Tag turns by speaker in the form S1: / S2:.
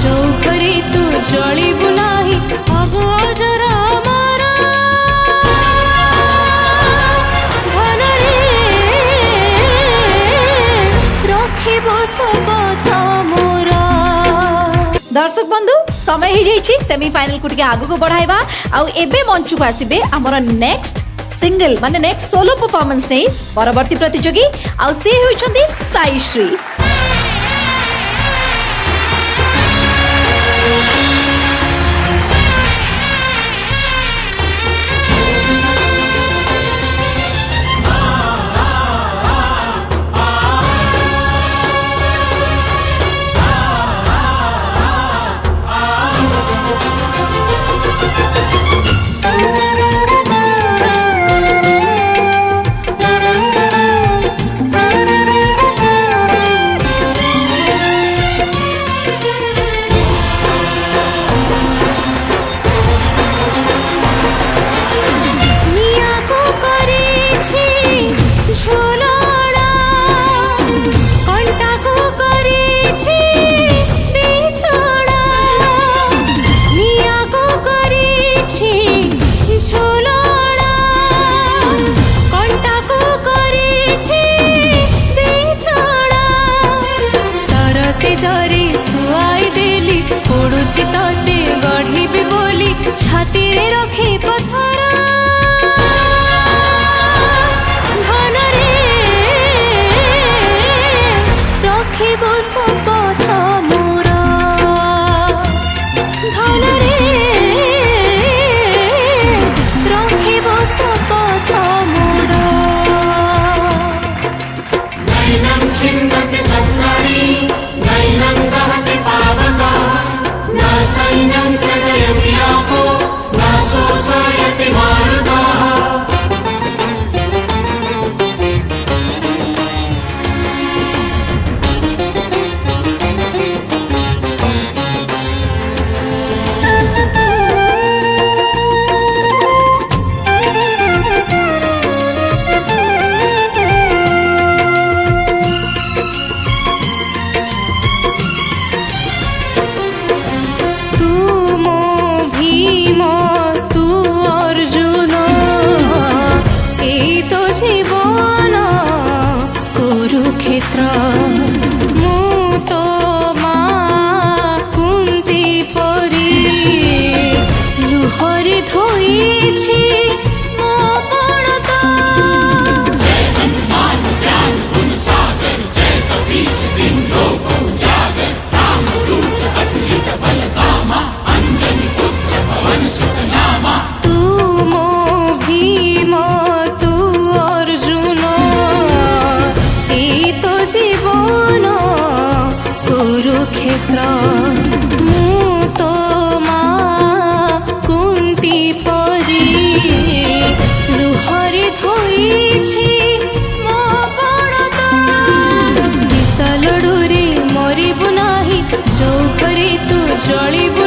S1: जो घरे तू जलिबु नाही अब अजरा मारा धनरे रखिबो शपथ मोरा।
S2: दर्शक बंधु समय ही जाइछि सेमीफाइनल को टिके आगु को बढ़ाइबा आउ एबे मंच को आसीबे हमर नेक्स्ट सिंगल माने नेक्स्ट सोलो परफॉर्मेंस नै परवर्ती प्रतियोगी आउ से होइछन्ती साई श्री।
S1: जरे सुआई देली पड़ुछि तते गढ़िबी बोली छाती रे रखी पथरा धनरे रखिबो शपथ मोरा धनरे रखिबो शपथ मोरा।
S3: नैनं छिन्दति शस्त्राणि नैनं दहति पावकः न सैन्यं त्र्यजयति आपो न शोषयति मारुतः।
S1: जीवन कुरुक्षेत्र मु तो माँ कुंती परी लुहरी धोइछि मो पणता।
S3: जय हनुमान ज्ञान गुण सागर जय कपीस तिन्नो उजागर रामदूत अतुलित बल धामा अंजनी पुत्र पवन सुत नामा।
S1: तू मो भीम जीवन कुरुक्षेत्र मु तो माँ कुंती परी लुहरी धोइछि मो पणता। विष लडुरे मरिबु नाही जो घरे तू जलिबु